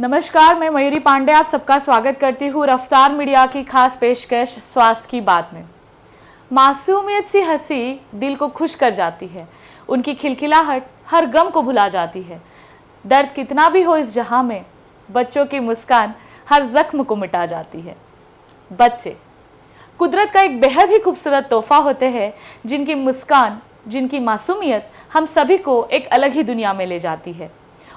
नमस्कार, मैं मयूरी पांडे आप सबका स्वागत करती हूँ रफ्तार मीडिया की खास पेशकश स्वास्थ्य की बात में। मासूमियत सी हंसी दिल को खुश कर जाती है, उनकी खिलखिलाहट हर गम को भुला जाती है। दर्द कितना भी हो इस जहां में, बच्चों की मुस्कान हर जख्म को मिटा जाती है। बच्चे कुदरत का एक बेहद ही खूबसूरत तोहफा होते हैं, जिनकी मुस्कान, जिनकी मासूमियत हम सभी को एक अलग ही दुनिया में ले जाती है।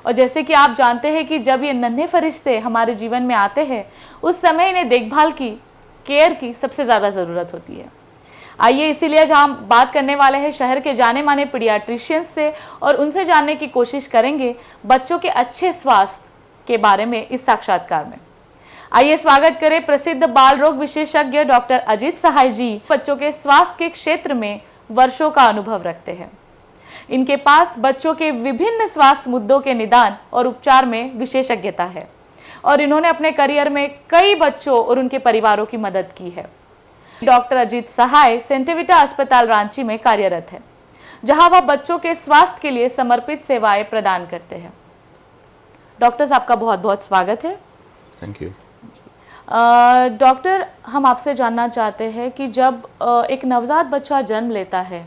और जैसे कि आप जानते हैं कि जब ये नन्हे फरिश्ते हमारे जीवन में आते हैं, उस समय इन्हें देखभाल की, केयर की सबसे ज़्यादा ज़रूरत होती है। आइए इसीलिए आज हम बात करने वाले हैं शहर के जाने माने पीडियाट्रिशियंस से और उनसे जानने की कोशिश करेंगे बच्चों के अच्छे स्वास्थ्य के बारे में इस साक्षात्कार में। आइए स्वागत करें प्रसिद्ध बाल रोग विशेषज्ञ डॉक्टर अजीत सहाय जी। बच्चों के स्वास्थ्य के क्षेत्र में वर्षों का अनुभव रखते हैं। इनके पास बच्चों के विभिन्न स्वास्थ्य मुद्दों के निदान और उपचार में विशेषज्ञता है और इन्होंने अपने करियर में कई बच्चों और उनके परिवारों की मदद की है। डॉक्टर अजीत सहाय सेंटिविटा अस्पताल रांची में कार्यरत है, जहां वह बच्चों के स्वास्थ्य के लिए समर्पित सेवाएं प्रदान करते हैं। डॉक्टर साहब का बहुत बहुत स्वागत है। Thank you. डॉक्टर, हम आपसे जानना चाहते हैं कि जब एक नवजात बच्चा जन्म लेता है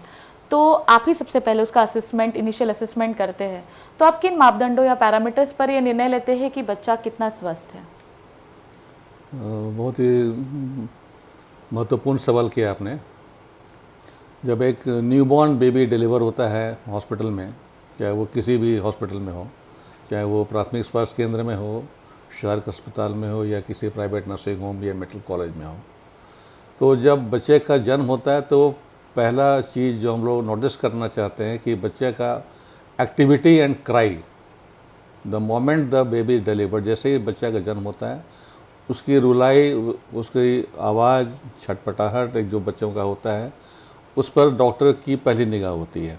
तो आप ही सबसे पहले उसका इनिशियल असेसमेंट करते हैं, तो आप किन मापदंडों या पैरामीटर्स पर यह निर्णय लेते हैं कि बच्चा कितना स्वस्थ है? बहुत ही महत्वपूर्ण सवाल किया आपने। जब एक न्यूबॉर्न बेबी डिलीवर होता है हॉस्पिटल में, चाहे वो किसी भी हॉस्पिटल में हो, चाहे वो प्राथमिक स्वास्थ्य केंद्र में हो, शहर के अस्पताल में हो या किसी प्राइवेट नर्सिंग होम या मेडिकल कॉलेज में हो, तो जब बच्चे का जन्म होता है तो पहला चीज़ जो हम लोग नोटिस करना चाहते हैं कि बच्चे का activity and cry the moment the baby deliver. जैसे ही बच्चे का जन्म होता है, उसकी रुलाई, उसकी आवाज़, छटपटाहट एक जो बच्चों का होता है, उस पर डॉक्टर की पहली निगाह होती है,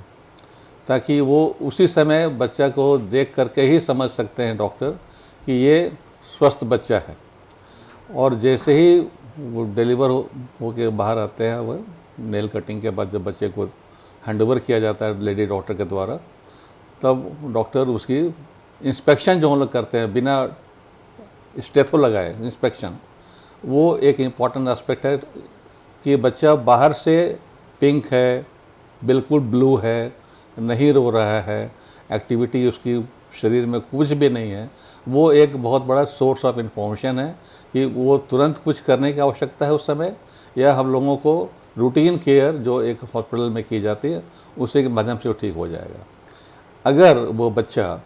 ताकि वो उसी समय बच्चा को देख करके ही समझ सकते हैं डॉक्टर कि ये स्वस्थ बच्चा है। और जैसे ही वो डिलीवर हो के बाहर आते हैं, वह नेल कटिंग के बाद जब बच्चे को हैंडओवर किया जाता है लेडी डॉक्टर के द्वारा, तब डॉक्टर उसकी इंस्पेक्शन जो हम लोग करते हैं बिना स्टेथो लगाए इंस्पेक्शन, वो एक इम्पॉर्टेंट एस्पेक्ट है कि बच्चा बाहर से पिंक है, बिल्कुल ब्लू है, नहीं रो रहा है, एक्टिविटी उसकी शरीर में कुछ भी नहीं है, वो एक बहुत बड़ा सोर्स ऑफ इंफॉर्मेशन है कि वो तुरंत कुछ करने की आवश्यकता है उस समय, या हम लोगों को रूटीन केयर जो एक हॉस्पिटल में की जाती है उसी के माध्यम से वो ठीक हो जाएगा। अगर वो बच्चा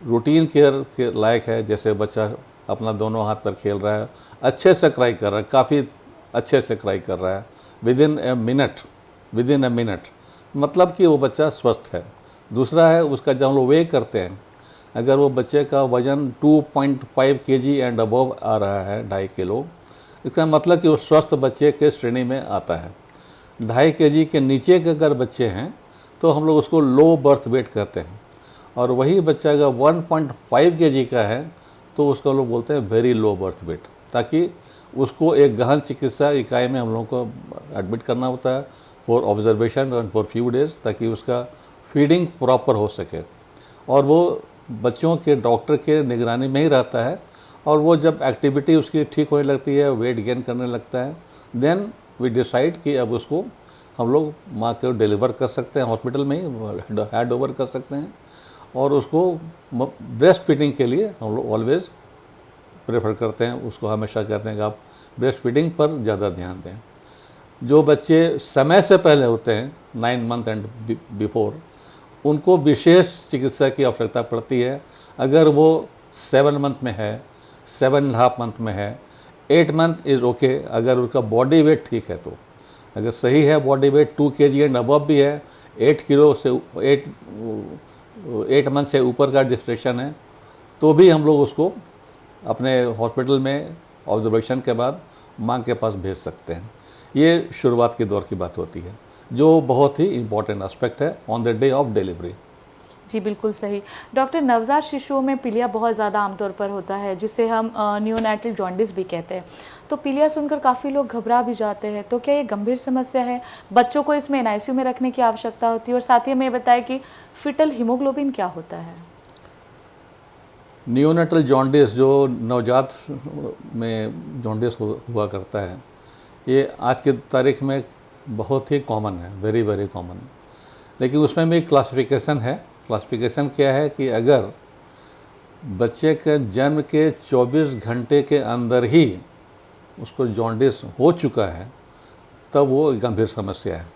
रूटीन केयर के लायक है, जैसे बच्चा अपना दोनों हाथ पर खेल रहा है, अच्छे से क्राई कर रहा है, काफ़ी अच्छे से क्राई कर रहा है विद इन ए मिनट, मतलब कि वो बच्चा स्वस्थ है। दूसरा है उसका जब हम लोग वे करते हैं, अगर वो बच्चे का वज़न 2.5 kg एंड अबव आ रहा है, 2.5 किलो, इसका मतलब कि वो स्वस्थ बच्चे के श्रेणी में आता है। 2.5 kg के नीचे के अगर बच्चे हैं तो हम लोग उसको लो बर्थ वेट कहते हैं, और वही बच्चा अगर 1.5 kg का है तो उसको लोग बोलते हैं वेरी लो बर्थ वेट, ताकि उसको एक गहन चिकित्सा इकाई में हम लोगों को एडमिट करना होता है for observation and for few days, ताकि उसका फीडिंग प्रॉपर हो सके और वो बच्चों के डॉक्टर के निगरानी में ही रहता है। और वो जब एक्टिविटी उसकी ठीक होने लगती है, वेट गेन करने लगता है, देन वी डिसाइड कि अब उसको हम लोग माँ को डिलीवर कर सकते हैं, हॉस्पिटल में ही हैंड ओवर कर सकते हैं, और उसको ब्रेस्ट फीडिंग के लिए हम लोग ऑलवेज प्रेफर करते हैं। उसको हमेशा कहते हैं कि आप ब्रेस्ट फीडिंग पर ज़्यादा ध्यान दें। जो बच्चे समय से पहले होते हैं, 9 मंथ एंड बिफोर, उनको विशेष चिकित्सा की आवश्यकता पड़ती है। अगर वो 7 मंथ में है, 7.5 मंथ में है, 8 मंथ इज़ ओके, अगर उसका बॉडी वेट ठीक है तो। अगर सही है body weight 2 kg and above भी है, 8 किलो से 8 मंथ से ऊपर का डिस्ट्रेशन है, तो भी हम लोग उसको अपने हॉस्पिटल में ऑब्जर्वेशन के बाद माँ के पास भेज सकते हैं। ये शुरुआत के दौर की बात होती है, जो बहुत ही इम्पॉर्टेंट एस्पेक्ट है on the day of delivery. जी बिल्कुल सही। डॉक्टर, नवजात शिशुओं में पीलिया बहुत ज़्यादा आमतौर पर होता है, जिसे हम नियोनेटल जॉन्डिस भी कहते हैं। तो पीलिया सुनकर काफ़ी लोग घबरा भी जाते हैं, तो क्या ये गंभीर समस्या है? बच्चों को इसमें NICU में रखने की आवश्यकता होती है? और साथ ही हमें बताएं कि फिटल हीमोग्लोबिन क्या होता है? नियोनेटल जॉन्डिस जो नवजात में जॉन्डिस हुआ करता है, ये आज की तारीख में बहुत ही कॉमन है, वेरी वेरी कॉमन। लेकिन उसमें भी क्लासिफिकेशन है। क्लासिफिकेशन क्या है कि अगर बच्चे के जन्म के 24 घंटे के अंदर ही उसको जॉन्डिस हो चुका है, तब वो गंभीर समस्या है।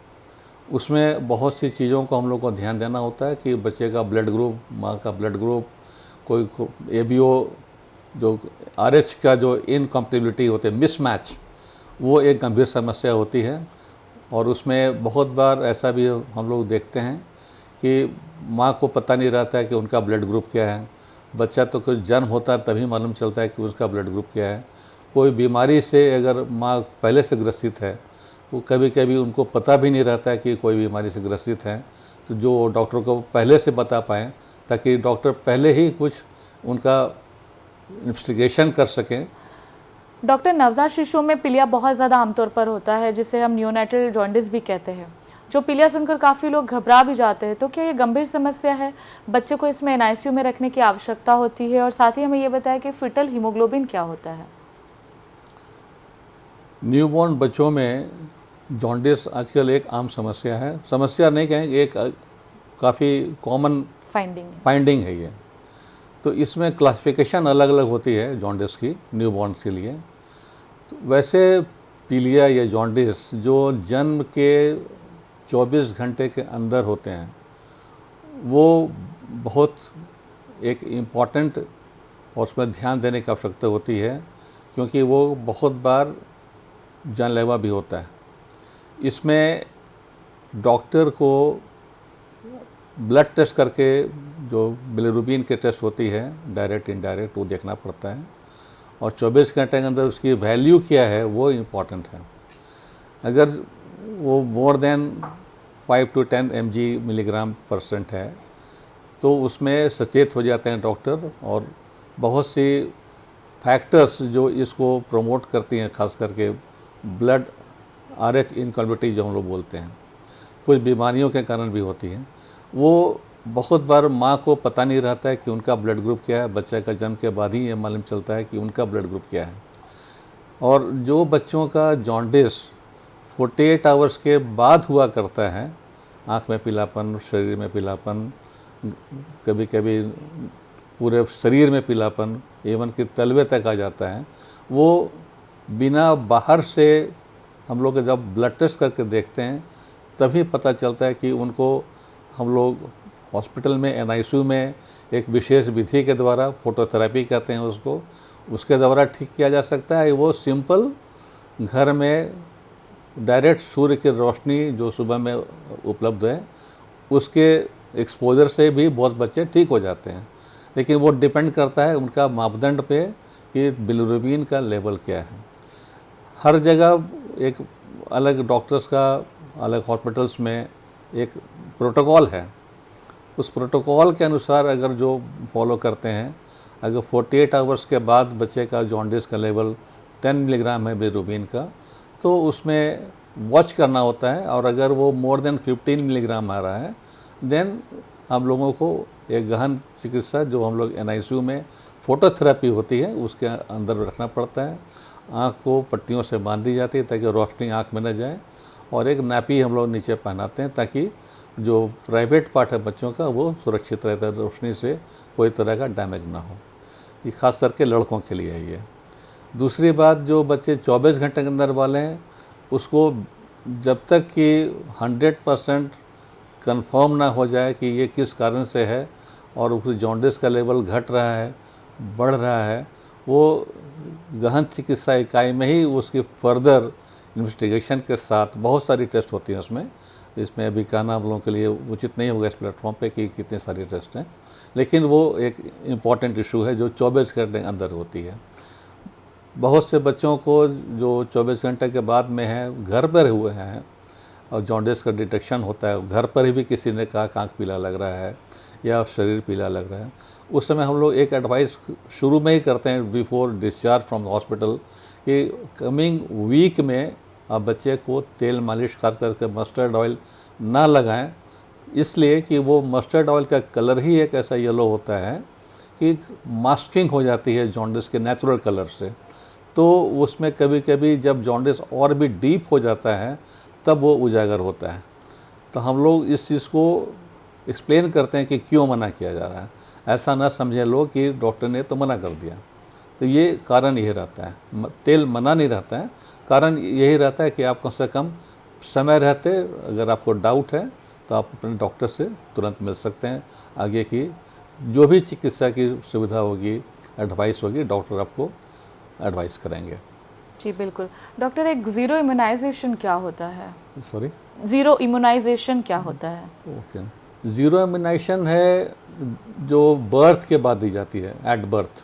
उसमें बहुत सी चीज़ों को हम लोग को ध्यान देना होता है कि बच्चे का ब्लड ग्रुप, माँ का ब्लड ग्रुप, कोई ABO जो RH का जो इनकम्पेटिबिलिटी होते हैं, मिसमैच, वो एक गंभीर समस्या होती है। और उसमें बहुत बार ऐसा भी हम लोग देखते हैं कि माँ को पता नहीं रहता है कि उनका ब्लड ग्रुप क्या है। बच्चा तो कोई जन्म होता है तभी मालूम चलता है कि उसका ब्लड ग्रुप क्या है। कोई बीमारी से अगर माँ पहले से ग्रसित है, वो कभी कभी उनको पता भी नहीं रहता है कि कोई बीमारी से ग्रसित है, तो जो डॉक्टर को पहले से बता पाएँ, ताकि डॉक्टर पहले ही कुछ उनका इन्वेस्टिगेशन कर सकें। डॉक्टर, नवजात शिशुओं में पीलिया बहुत ज़्यादा आमतौर पर होता है, जिसे हम नियोनेटल जॉन्डिस भी कहते हैं। जो पीलिया सुनकर काफ़ी लोग घबरा भी जाते हैं, तो क्या ये गंभीर समस्या है? बच्चे को इसमें NICU में रखने की आवश्यकता होती है? और साथ ही हमें ये बताया कि फीटल हीमोग्लोबिन क्या होता है? न्यूबॉर्न बच्चों में जॉन्डिस आजकल एक आम समस्या है। समस्या नहीं कहेंगे, एक काफ़ी कॉमन फाइंडिंग है ये। तो इसमें क्लासिफिकेशन अलग अलग होती है जॉन्डिस की न्यूबॉर्न्स के लिए। तो वैसे पीलिया या जॉन्डिस जो जन्म के 24 घंटे के अंदर होते हैं, वो बहुत एक इम्पॉर्टेंट और उसमें ध्यान देने की आवश्यकता होती है, क्योंकि वो बहुत बार जानलेवा भी होता है। इसमें डॉक्टर को ब्लड टेस्ट करके, जो बिलिरुबिन के टेस्ट होती है, डायरेक्ट इनडायरेक्ट, वो देखना पड़ता है। और 24 घंटे के अंदर उसकी वैल्यू क्या है वो इम्पॉर्टेंट है। अगर वो more than 5 to 10 mg milligram% है, तो उसमें सचेत हो जाते हैं डॉक्टर। और बहुत सी फैक्टर्स जो इसको प्रमोट करती हैं, खास करके ब्लड RH इनकम्पेटिबिलिटी जो हम लोग बोलते हैं, कुछ बीमारियों के कारण भी होती हैं। वो बहुत बार माँ को पता नहीं रहता है कि उनका ब्लड ग्रुप क्या है। बच्चे का जन्म के बाद ही ये मालूम चलता है कि उनका ब्लड ग्रुप क्या है। और जो बच्चों का जॉन्डिस 48 आवर्स के बाद हुआ करता है, आँख में पीलापन, शरीर में पीलापन, कभी कभी पूरे शरीर में पीलापन, एवन कि तलवे तक आ जाता है, वो बिना बाहर से हम लोग जब ब्लड टेस्ट करके देखते हैं तभी पता चलता है कि उनको हम लोग हॉस्पिटल में NICU में एक विशेष विधि के द्वारा, फोटोथेरेपी कहते हैं उसको, उसके द्वारा ठीक किया जा सकता है। वो सिंपल घर में डायरेक्ट सूर्य की रोशनी जो सुबह में उपलब्ध है, उसके एक्सपोजर से भी बहुत बच्चे ठीक हो जाते हैं। लेकिन वो डिपेंड करता है उनका मापदंड पे कि बिलिरुबिन का लेवल क्या है। हर जगह एक अलग डॉक्टर्स का, अलग हॉस्पिटल्स में एक प्रोटोकॉल है। उस प्रोटोकॉल के अनुसार अगर जो फॉलो करते हैं, अगर 48 आवर्स के बाद बच्चे का जॉन्डिस का लेवल 10 मिलीग्राम है बिलिरुबिन का, तो उसमें वॉच करना होता है। और अगर वो मोर देन 15 मिलीग्राम आ रहा है, देन हम लोगों को एक गहन चिकित्सा, जो हम लोग NICU में फोटोथेरेपी होती है, उसके अंदर रखना पड़ता है। आँख को पट्टियों से बांध दी जाती है ताकि रोशनी आँख में न जाए, और एक नापी हम लोग नीचे पहनाते हैं ताकि जो प्राइवेट पार्ट है बच्चों का वो सुरक्षित रहता है, रोशनी से कोई तरह का डैमेज ना हो। ये खास करके लड़कों के लिए है ये। दूसरी बात, जो बच्चे 24 घंटे के अंदर वाले हैं, उसको जब तक कि 100% कंफर्म ना हो जाए कि ये किस कारण से है और उसकी जॉन्डिस का लेवल घट रहा है, बढ़ रहा है, वो गहन चिकित्सा इकाई में ही उसकी फर्दर इन्वेस्टिगेशन के साथ, बहुत सारी टेस्ट होती हैं उसमें, इसमें अभी कहना हम लोगों के लिए उचित नहीं होगा इस प्लेटफॉर्म पे कि कितने सारे टेस्ट हैं, लेकिन वो एक इम्पॉर्टेंट इशू है जो 24 घंटे के अंदर होती है। बहुत से बच्चों को जो 24 घंटे के बाद में है, घर पर हुए हैं और जॉन्डिस का डिटेक्शन होता है, घर पर ही भी किसी ने कहा आँख पीला लग रहा है या शरीर पीला लग रहा है, उस समय हम लोग एक एडवाइस शुरू में ही करते हैं before discharge from the hospital कि कमिंग वीक में आप बच्चे को तेल मालिश खास करके मस्टर्ड ऑयल ना लगाएं, इसलिए कि वो मस्टर्ड ऑयल का कलर ही एक ऐसा येलो होता है कि मास्किंग हो जाती है जॉन्डिस के नेचुरल कलर से, तो उसमें कभी कभी जब जॉन्डिस और भी डीप हो जाता है तब वो उजागर होता है। तो हम लोग इस चीज़ को एक्सप्लेन करते हैं कि क्यों मना किया जा रहा है। ऐसा ना समझे लोग कि डॉक्टर ने तो मना कर दिया। तो ये कारण यही रहता है, तेल मना नहीं रहता है, कारण यही रहता है कि आप कम से कम समय रहते अगर आपको डाउट है तो आप अपने डॉक्टर से तुरंत मिल सकते हैं। आगे की जो भी चिकित्सा की सुविधा होगी, एडवाइस होगी, डॉक्टर आपको एडवाइस करेंगे। जी बिल्कुल। डॉक्टर, एक ज़ीरो इम्यूनाइजेशन क्या होता है? सॉरी, ज़ीरो इम्यूनाइजेशन क्या होता है? ओके, ज़ीरो इम्यूनाइजेशन है जो बर्थ के बाद दी जाती है, एट बर्थ।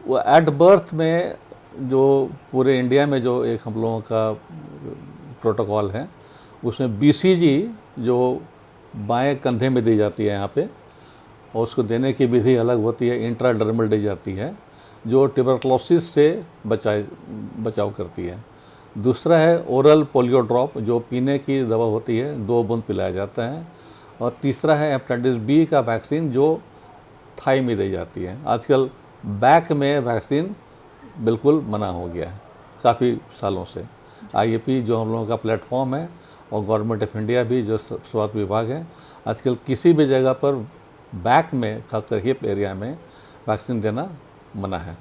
वो एट बर्थ में जो पूरे इंडिया में जो एक हम लोगों का प्रोटोकॉल है, उसमें बीसीजी जो बाएं कंधे में दी जाती है यहाँ पे, और उसको देने की विधि अलग होती है, इंट्राडर्मल दी जाती है जो ट्यूबरक्लोसिस से बचाव करती है। दूसरा है ओरल पोलियो ड्रॉप जो पीने की दवा होती है, 2 बूंद पिलाया जाता है। और तीसरा है हेपेटाइटिस बी का वैक्सीन जो थाई में दी जाती है। आजकल बैक में वैक्सीन बिल्कुल मना हो गया है काफ़ी सालों से। आईएपी जो हम लोगों का प्लेटफॉर्म है और गवर्नमेंट ऑफ इंडिया भी जो स्वास्थ्य विभाग है, आजकल किसी भी जगह पर बैक में, खासकर हिप एरिया में वैक्सीन देना मना है।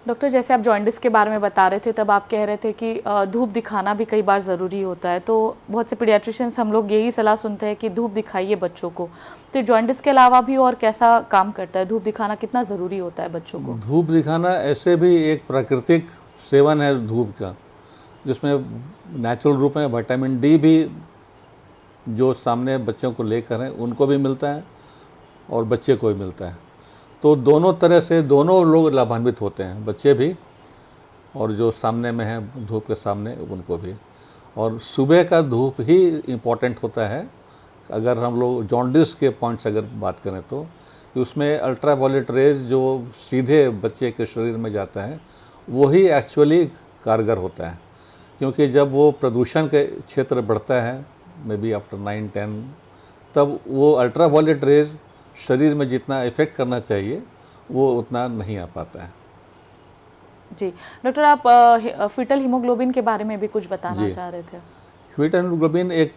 डॉक्टर, जैसे आप जॉन्डिस के बारे में बता रहे थे तब आप कह रहे थे कि धूप दिखाना भी कई बार ज़रूरी होता है, तो बहुत से पीडियाट्रिशियंस हम लोग यही सलाह सुनते हैं कि धूप दिखाइए बच्चों को। तो जॉन्डिस के अलावा भी और कैसा काम करता है? धूप दिखाना कितना ज़रूरी होता है बच्चों को? धूप दिखाना ऐसे भी एक प्राकृतिक सेवन है धूप का, जिसमें नेचुरल रूप में विटामिन डी भी जो सामने बच्चों को लेकर हैं उनको भी मिलता है और बच्चे को भी मिलता है। तो दोनों तरह से दोनों लोग लाभान्वित होते हैं, बच्चे भी और जो सामने में है धूप के सामने उनको भी। और सुबह का धूप ही इम्पोर्टेंट होता है। अगर हम लोग जॉन्डिस के पॉइंट्स अगर बात करें तो उसमें अल्ट्रावायलेट रेज जो सीधे बच्चे के शरीर में जाता है वही एक्चुअली कारगर होता है, क्योंकि जब वो प्रदूषण के क्षेत्र बढ़ता है मे बी आफ्टर 9-10, तब वो अल्ट्रावायलेट रेज शरीर में जितना इफेक्ट करना चाहिए वो उतना नहीं आ पाता है। जी डॉक्टर, आप फीटल हीमोग्लोबिन के बारे में भी कुछ बताना चाह रहे थे। फीटल हीमोग्लोबिन एक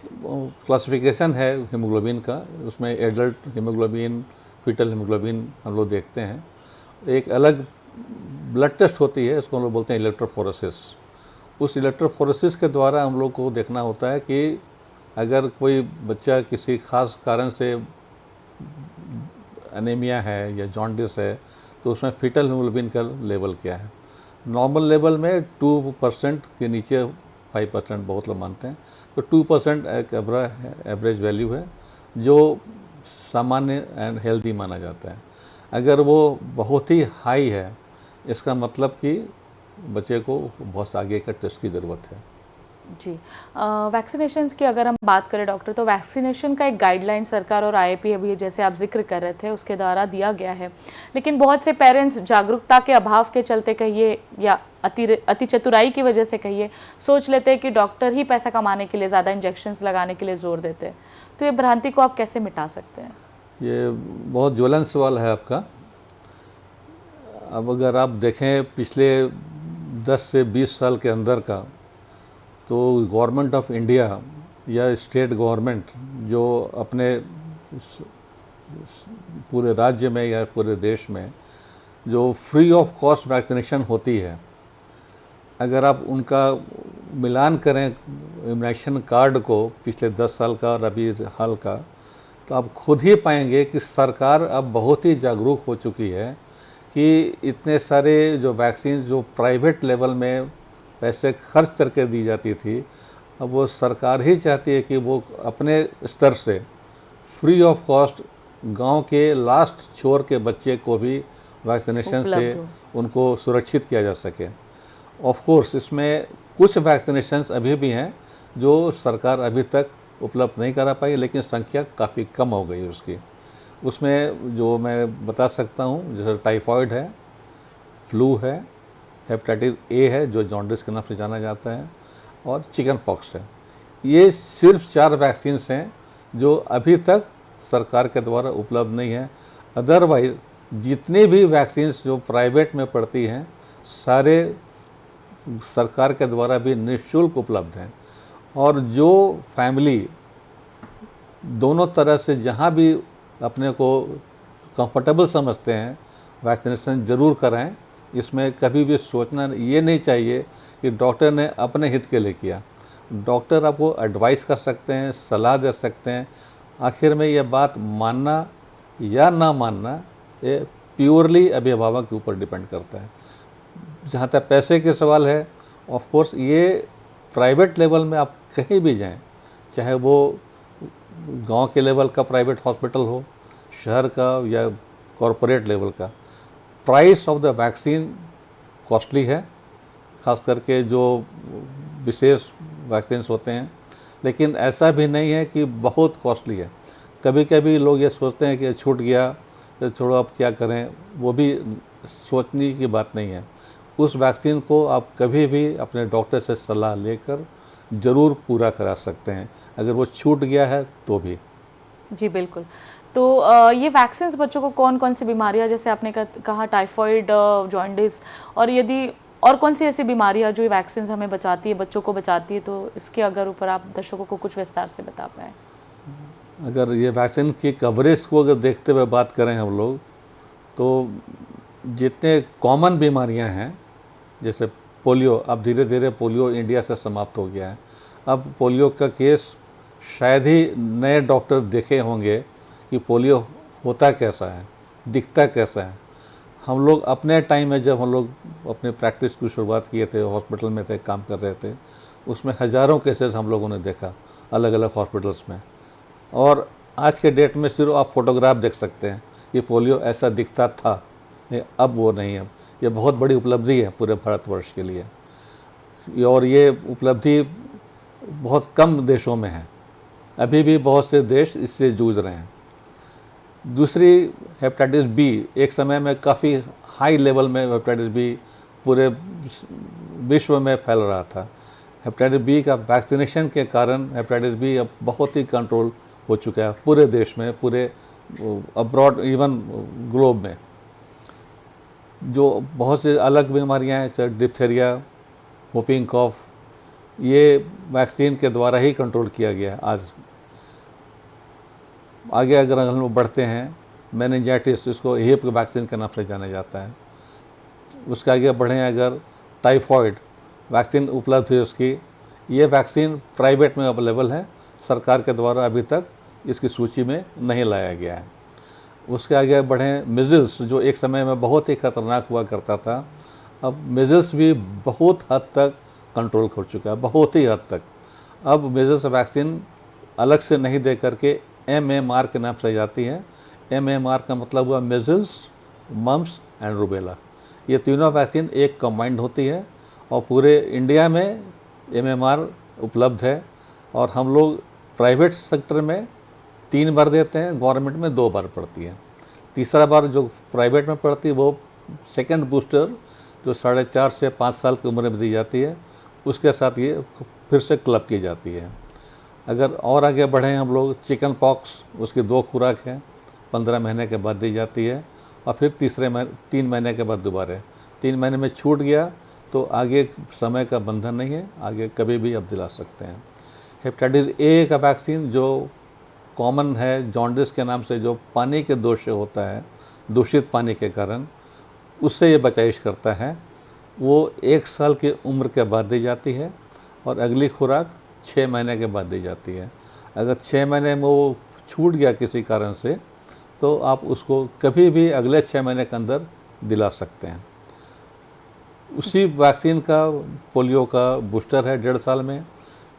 क्लासिफिकेशन है हीमोग्लोबिन का, उसमें एडल्ट हीमोग्लोबिन, फीटल हीमोग्लोबिन हम लोग देखते हैं। एक अलग ब्लड टेस्ट होती है, इसको हम लोग बोलते हैं इलेक्ट्रोफोरेसिस। उस इलेक्ट्रोफोरेसिस के द्वारा हम लोग को देखना होता है कि अगर कोई बच्चा किसी खास कारण से एनीमिया है या जॉन्डिस है तो उसमें फीटल हीमोग्लोबिन का लेवल क्या है। नॉर्मल लेवल में 2% के नीचे 5% बहुत लोग मानते हैं, तो 2% एक एवरेज वैल्यू है जो सामान्य एंड हेल्दी माना जाता है। अगर वो बहुत ही हाई है इसका मतलब कि बच्चे को बहुत आगे का टेस्ट की ज़रूरत है। जी, वैक्सीनेशन की अगर हम बात करें डॉक्टर, तो वैक्सीनेशन का एक गाइडलाइन सरकार और आईएपी अभी जैसे आप जिक्र कर रहे थे उसके द्वारा दिया गया है, लेकिन बहुत से पेरेंट्स जागरूकता के अभाव के चलते कहिए या अति चतुराई की वजह से कहिए सोच लेते हैं कि डॉक्टर ही पैसा कमाने के लिए ज़्यादा इंजेक्शन्स लगाने के लिए जोर देते हैं। तो ये भ्रांति को आप कैसे मिटा सकते हैं? ये बहुत ज्वलन सवाल है आपका। अब अगर आप देखें पिछले 10 से 20 साल के अंदर का, तो गवर्नमेंट ऑफ इंडिया या स्टेट गवर्नमेंट जो अपने पूरे राज्य में या पूरे देश में जो फ्री ऑफ कॉस्ट वैक्सीनेशन होती है, अगर आप उनका मिलान करें इम्यूनाइजेशन कार्ड को पिछले 10 साल का और अभी हाल का, तो आप खुद ही पाएंगे कि सरकार अब बहुत ही जागरूक हो चुकी है कि इतने सारे जो वैक्सीन जो प्राइवेट लेवल में पैसे खर्च करके दी जाती थी, अब वो सरकार ही चाहती है कि वो अपने स्तर से फ्री ऑफ कॉस्ट गांव के लास्ट छोर के बच्चे को भी वैक्सीनेशन से उनको सुरक्षित किया जा सके। ऑफ कोर्स इसमें कुछ वैक्सीनेशंस अभी भी हैं जो सरकार अभी तक उपलब्ध नहीं करा पाई, लेकिन संख्या काफ़ी कम हो गई है उसकी। उसमें जो मैं बता सकता हूँ, जैसे टाइफॉइड है, फ्लू है, हेपेटाइटिस ए है जो जॉन्डिस के नाम से जाना जाता है, और चिकन पॉक्स है। ये सिर्फ 4 वैक्सीन्स हैं जो अभी तक सरकार के द्वारा उपलब्ध नहीं है। अदरवाइज जितनी भी वैक्सीन्स जो प्राइवेट में पड़ती हैं सारे सरकार के द्वारा भी निःशुल्क उपलब्ध हैं। और जो फैमिली दोनों तरह से जहाँ भी अपने को कंफर्टेबल समझते हैं वैक्सीनेशन ज़रूर कराएं। इसमें कभी भी सोचना ये नहीं चाहिए कि डॉक्टर ने अपने हित के लिए किया। डॉक्टर आपको एडवाइस कर सकते हैं, सलाह दे सकते हैं। आखिर में ये बात मानना या ना मानना ये प्योरली अभिभावक के ऊपर डिपेंड करता है। जहाँ तक पैसे के सवाल है, ऑफ कोर्स ये प्राइवेट लेवल में आप कहीं भी जाएं, चाहे वो गांव के लेवल का प्राइवेट हॉस्पिटल हो, शहर का या कॉरपोरेट लेवल का, price of the vaccine costly है, ख़ास करके जो विशेष वैक्सीन्स होते हैं। लेकिन ऐसा भी नहीं है कि बहुत कॉस्टली है। कभी कभी लोग ये सोचते हैं कि छूट गया तो छोड़ो अब क्या करें, वो भी सोचने की बात नहीं है। उस वैक्सीन को आप कभी भी अपने डॉक्टर से सलाह लेकर ज़रूर पूरा करा सकते हैं, अगर वो छूट गया है तो भी। जी बिल्कुल। तो ये वैक्सीन्स बच्चों को कौन कौन सी बीमारियां, जैसे आपने कहा टाइफॉइड, जॉन्डिस, और यदि और कौन सी ऐसी बीमारियां जो ये वैक्सीन्स हमें बचाती है, बच्चों को बचाती है, तो इसके अगर ऊपर आप दर्शकों को कुछ विस्तार से बता पाएँ। अगर ये वैक्सीन की कवरेज को अगर देखते हुए बात करें हम लोग, तो जितने कॉमन बीमारियां हैं, जैसे पोलियो, अब धीरे धीरे पोलियो इंडिया से समाप्त हो गया है। अब पोलियो का केस शायद ही नए डॉक्टर देखे होंगे कि पोलियो होता कैसा है, दिखता कैसा है। हम लोग अपने टाइम में जब हम लोग अपने प्रैक्टिस की शुरुआत किए थे, हॉस्पिटल में थे, काम कर रहे थे, उसमें हज़ारों केसेस हम लोगों ने देखा अलग अलग हॉस्पिटल्स में। और आज के डेट में सिर्फ आप फोटोग्राफ देख सकते हैं कि पोलियो ऐसा दिखता था, अब वो नहीं है। ये बहुत बड़ी उपलब्धि है पूरे भारतवर्ष के लिए, और ये उपलब्धि बहुत कम देशों में है। अभी भी बहुत से देश इससे जूझ रहे हैं। दूसरी हेपेटाइटिस बी, एक समय में काफ़ी हाई लेवल में हेपेटाइटिस बी पूरे विश्व में फैल रहा था। हेपेटाइटिस बी का वैक्सीनेशन के कारण हेपेटाइटिस बी अब बहुत ही कंट्रोल हो चुका है पूरे देश में, पूरे अब्रॉड, इवन ग्लोब में। जो बहुत से अलग बीमारियां हैं, जैसे डिप्थेरिया, व्होपिंग कॉफ, ये वैक्सीन के द्वारा ही कंट्रोल किया गया है। आज आगे अगर हम लोग बढ़ते हैं, मेनिंजाइटिस, इसको हिप वैक्सीन के नाम से जाना जाता है। उसके आगे बढ़ें अगर, टाइफॉइड वैक्सीन उपलब्ध है उसकी। ये वैक्सीन प्राइवेट में अवेलेबल है, सरकार के द्वारा अभी तक इसकी सूची में नहीं लाया गया है। उसके आगे बढ़ें, मिज़ल्स, जो एक समय में बहुत ही खतरनाक हुआ करता था, अब मिज़ल्स भी बहुत हद तक कंट्रोल कर चुका है, बहुत ही हद तक। अब मिज़ल्स वैक्सीन अलग से नहीं दे करके MMR के नाम से जाती है। MMR का मतलब हुआ मिज़ल्स, मम्स एंड रूबेला। ये तीनों वैक्सीन एक कंबाइंड होती है और पूरे इंडिया में MMR उपलब्ध है। और हम लोग प्राइवेट सेक्टर में 3 बार देते हैं, गवर्नमेंट में 2 बार पड़ती है। तीसरा बार जो प्राइवेट में पड़ती है वो सेकंड बूस्टर, जो 4.5 से 5 साल की उम्र में दी जाती है, उसके साथ ये फिर से क्लब की जाती है। अगर और आगे बढ़ें हम लोग, चिकन पॉक्स, उसकी 2 खुराक है, 15 महीने के बाद दी जाती है, और फिर 3 महीने के बाद दोबारा। 3 महीने में छूट गया तो आगे समय का बंधन नहीं है, आगे कभी भी आप दिला सकते हैं। हेपेटाइटिस ए का वैक्सीन जो कॉमन है, जॉन्डिस के नाम से, जो पानी के दोष से होता है, दूषित पानी के कारण, उससे ये बचाइश करता है। वो 1 साल की उम्र के बाद दी जाती है और अगली खुराक 6 महीने के बाद दी जाती है। अगर 6 महीने में वो छूट गया किसी कारण से, तो आप उसको कभी भी अगले 6 महीने के अंदर दिला सकते हैं। उसी वैक्सीन का पोलियो का बूस्टर है 1.5 साल में,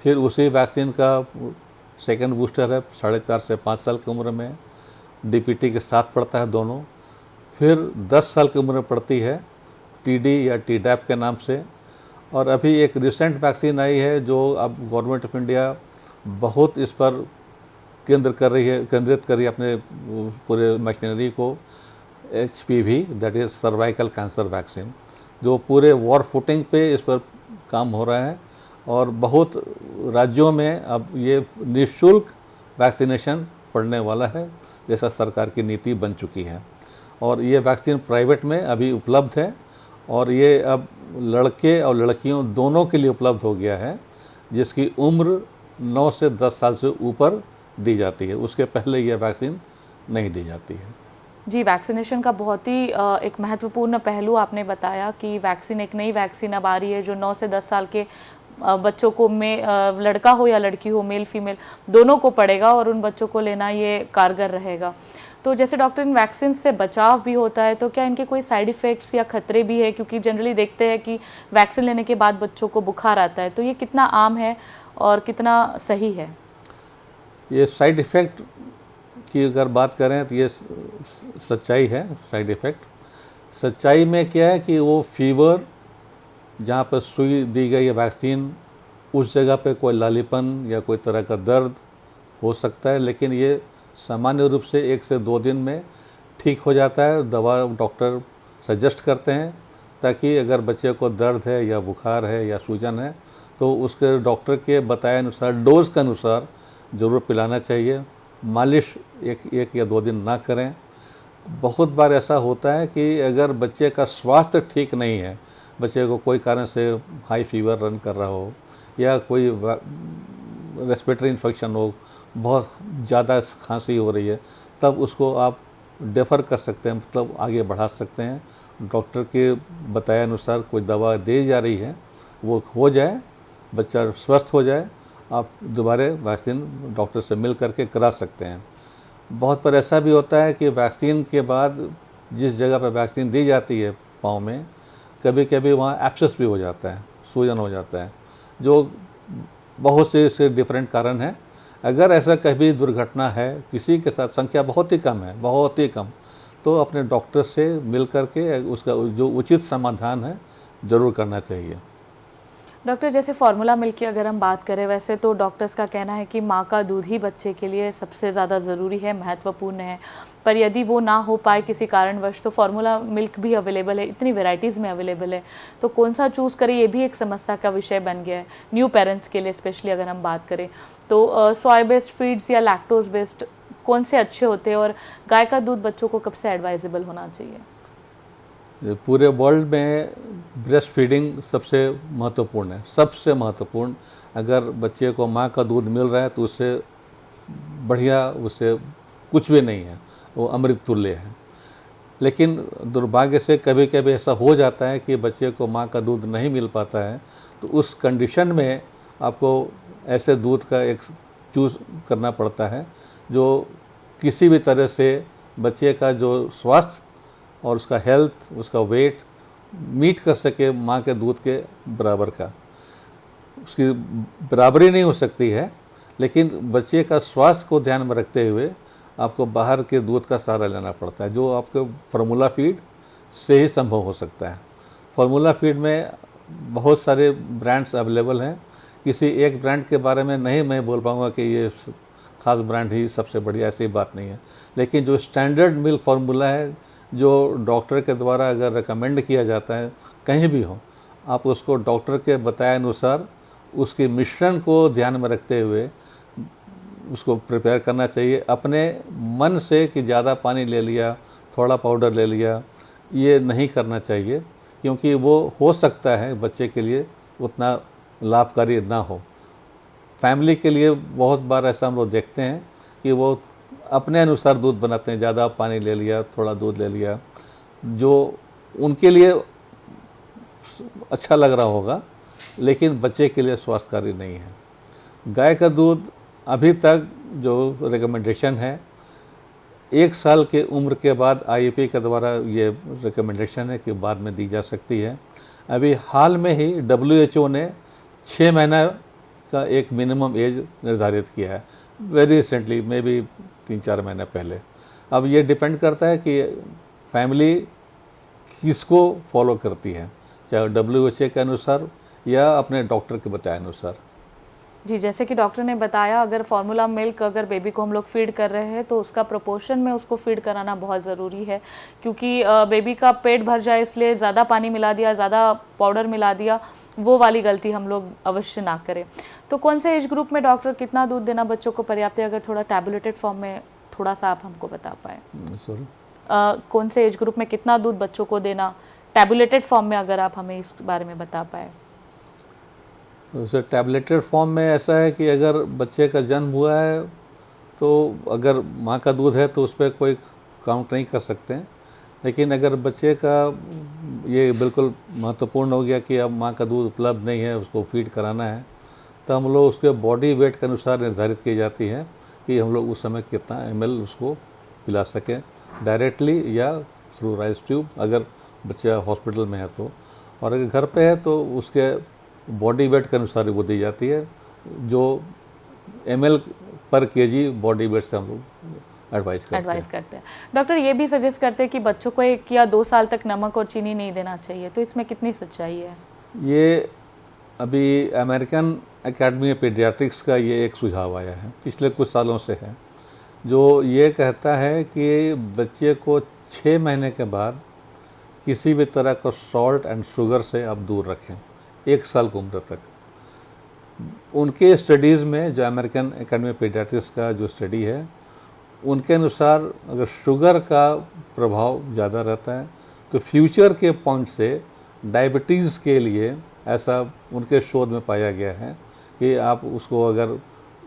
फिर उसी वैक्सीन का सेकंड बूस्टर है 4.5 से 5 साल की उम्र में, DPT के साथ पड़ता है दोनों। फिर 10 साल की उम्र में पड़ती है TD या TDAP के नाम से। और अभी एक रिसेंट वैक्सीन आई है जो अब गवर्नमेंट ऑफ इंडिया बहुत इस पर केंद्रित कर रही है अपने पूरे मशीनरी को, HPV, that is cervical cancer vaccine, जो पूरे वॉर फुटिंग पे इस पर काम हो रहा है। और बहुत राज्यों में अब ये निःशुल्क वैक्सीनेशन पड़ने वाला है, जैसा सरकार की नीति बन चुकी है। और ये वैक्सीन प्राइवेट में अभी उपलब्ध है और ये अब लड़के और लड़कियों दोनों के लिए उपलब्ध हो गया है, जिसकी उम्र 9 से 10 साल से ऊपर दी जाती है। उसके पहले यह वैक्सीन नहीं दी जाती है। जी, वैक्सीनेशन का बहुत ही एक महत्वपूर्ण पहलू आपने बताया कि वैक्सीन, एक नई वैक्सीन अब आ रही है जो 9 से 10 साल के बच्चों को में लड़का हो या लड़की हो, मेल फीमेल दोनों को पड़ेगा और उन बच्चों को लेना ये कारगर रहेगा। तो जैसे डॉक्टर, इन वैक्सीन से बचाव भी होता है, तो क्या इनके कोई साइड इफ़ेक्ट्स या खतरे भी है? क्योंकि जनरली देखते हैं कि वैक्सीन लेने के बाद बच्चों को बुखार आता है, तो ये कितना आम है और कितना सही है? ये साइड इफ़ेक्ट की अगर बात करें तो ये सच्चाई है। साइड इफ़ेक्ट सच्चाई में क्या है कि वो फीवर, जहाँ पर सुई दी गई है वैक्सीन, उस जगह पे कोई लालीपन या कोई तरह का दर्द हो सकता है, लेकिन ये सामान्य रूप से 1 से 2 दिन में ठीक हो जाता है। दवा डॉक्टर सजेस्ट करते हैं ताकि अगर बच्चे को दर्द है या बुखार है या सूजन है तो उसके डॉक्टर के बताए अनुसार, डोज के अनुसार ज़रूर पिलाना चाहिए। मालिश एक या 2 दिन ना करें। बहुत बार ऐसा होता है कि अगर बच्चे का स्वास्थ्य ठीक नहीं है, बच्चे को कोई कारण से हाई फीवर रन कर रहा हो या कोई रेस्पिरेटरी इन्फेक्शन हो, बहुत ज़्यादा खांसी हो रही है, तब उसको आप डेफर कर सकते हैं, मतलब आगे बढ़ा सकते हैं। डॉक्टर के बताए अनुसार कोई दवा दी जा रही है, वो हो जाए, बच्चा स्वस्थ हो जाए, आप दोबारा वैक्सीन डॉक्टर से मिल करके करा सकते हैं। बहुत बार ऐसा भी होता है कि वैक्सीन के बाद जिस जगह पर वैक्सीन दी जाती है पाँव में, कभी कभी वहाँ एब्सेस भी हो जाता है, सूजन हो जाता है, जो बहुत से डिफरेंट कारण हैं। अगर ऐसा कभी दुर्घटना है किसी के साथ, संख्या बहुत ही कम है, बहुत ही कम, तो अपने डॉक्टर से मिल करके उसका जो उचित समाधान है ज़रूर करना चाहिए। डॉक्टर, जैसे फार्मूला मिल्क की अगर हम बात करें, वैसे तो डॉक्टर्स का कहना है कि माँ का दूध ही बच्चे के लिए सबसे ज़्यादा ज़रूरी है, महत्वपूर्ण है, पर यदि वो ना हो पाए किसी कारणवश तो फार्मूला मिल्क भी अवेलेबल है, इतनी वैरायटीज़ में अवेलेबल है, तो कौन सा चूज़ करें, ये भी एक समस्या का विषय बन गया है न्यू पेरेंट्स के लिए। स्पेशली अगर हम बात करें तो सोया बेस्ड फीड्स या लैक्टोज बेस्ड कौन से अच्छे होते हैं, और गाय का दूध बच्चों को कब से एडवाइजेबल होना चाहिए? पूरे वर्ल्ड में ब्रेस्ट फीडिंग सबसे महत्वपूर्ण है, सबसे महत्वपूर्ण। अगर बच्चे को माँ का दूध मिल रहा है तो उससे बढ़िया, उससे कुछ भी नहीं है, वो अमृत तुल्य है। लेकिन दुर्भाग्य से कभी कभी ऐसा हो जाता है कि बच्चे को माँ का दूध नहीं मिल पाता है, तो उस कंडीशन में आपको ऐसे दूध का एक चूज़ करना पड़ता है जो किसी भी तरह से बच्चे का जो स्वास्थ्य और उसका हेल्थ, उसका वेट मीट कर सके माँ के दूध के बराबर का। उसकी बराबरी नहीं हो सकती है, लेकिन बच्चे का स्वास्थ्य को ध्यान में रखते हुए आपको बाहर के दूध का सहारा लेना पड़ता है, जो आपके फार्मूला फीड से ही संभव हो सकता है। फार्मूला फीड में बहुत सारे ब्रांड्स अवेलेबल हैं। किसी एक ब्रांड के बारे में नहीं मैं बोल पाऊँगा कि ये ख़ास ब्रांड ही सबसे बढ़िया, ऐसी बात नहीं है। लेकिन जो स्टैंडर्ड मिल्क फार्मूला है, जो डॉक्टर के द्वारा अगर रिकमेंड किया जाता है कहीं भी हो, आप उसको डॉक्टर के बताए अनुसार उसके मिश्रण को ध्यान में रखते हुए उसको प्रिपेयर करना चाहिए। अपने मन से कि ज़्यादा पानी ले लिया, थोड़ा पाउडर ले लिया, ये नहीं करना चाहिए, क्योंकि वो हो सकता है बच्चे के लिए उतना लाभकारी ना हो। फैमिली के लिए बहुत बार ऐसा हम लोग देखते हैं कि वो अपने अनुसार दूध बनाते हैं, ज़्यादा पानी ले लिया, थोड़ा दूध ले लिया, जो उनके लिए अच्छा लग रहा होगा, लेकिन बच्चे के लिए स्वास्थ्यकारी नहीं है। गाय का दूध अभी तक जो रिकमेंडेशन है, 1 साल के उम्र के बाद IAP के द्वारा ये रिकमेंडेशन है कि बाद में दी जा सकती है। अभी हाल में ही WHO ने 6 महीना का एक मिनिमम एज निर्धारित किया है, वेरी रिसेंटली, मे बी 3-4 महीने पहले। अब ये डिपेंड करता है कि फैमिली किसको फॉलो करती है, चाहे WHO के अनुसार या अपने डॉक्टर के बताए अनुसार। जी, जैसे कि डॉक्टर ने बताया, अगर फार्मूला मिल्क अगर बेबी को हम लोग फीड कर रहे हैं तो उसका प्रोपोर्शन में उसको फीड कराना बहुत ज़रूरी है, क्योंकि बेबी का पेट भर जाए इसलिए ज़्यादा पानी मिला दिया, ज़्यादा पाउडर मिला दिया, वो वाली गलती हम लोग अवश्य ना करें। तो कौन से एज ग्रुप में डॉक्टर कितना दूध देना बच्चों को पर्याप्त है, अगर थोड़ा टैबलेटेड फॉर्म में थोड़ा सा आप हमको बता पाए? सॉरी, कौन से एज ग्रुप में कितना दूध बच्चों को देना, टैबुलेटेड फॉर्म में अगर आप हमें इस बारे में बता पाए। तो टैबलेटेड फॉर्म में ऐसा है कि अगर बच्चे का जन्म हुआ है तो अगर माँ का दूध है तो उस पर कोई काउंट नहीं कर सकते हैं, लेकिन अगर बच्चे का ये बिल्कुल महत्वपूर्ण हो गया कि अब माँ का दूध उपलब्ध नहीं है, उसको फीड कराना है, तो हम लोग उसके बॉडी वेट के अनुसार निर्धारित की जाती है कि हम लोग उस समय कितना ml उसको पिला सकें, डायरेक्टली या थ्रू राइस ट्यूब अगर बच्चा हॉस्पिटल में है तो, और अगर घर पे है तो उसके बॉडी वेट के अनुसार वो दी जाती है, जो ml पर केजी बॉडी वेट से हम लोग एडवाइस करते हैं। डॉक्टर ये भी सजेस्ट करते हैं कि बच्चों को 1 या 2 साल तक नमक और चीनी नहीं देना चाहिए, तो इसमें कितनी सच्चाई है? ये अभी अमेरिकन एकेडमी ऑफ पीडियाट्रिक्स का ये एक सुझाव आया है, पिछले कुछ सालों से है, जो ये कहता है कि बच्चे को 6 महीने के बाद किसी भी तरह का सॉल्ट एंड शुगर से आप दूर रखें 1 साल की उम्र तक। उनके स्टडीज़ में, जो अमेरिकन एकेडमी ऑफ पीडियाट्रिक्स का जो स्टडी है, उनके अनुसार अगर शुगर का प्रभाव ज़्यादा रहता है तो फ्यूचर के पॉइंट से डायबिटीज़ के लिए ऐसा उनके शोध में पाया गया है कि आप उसको अगर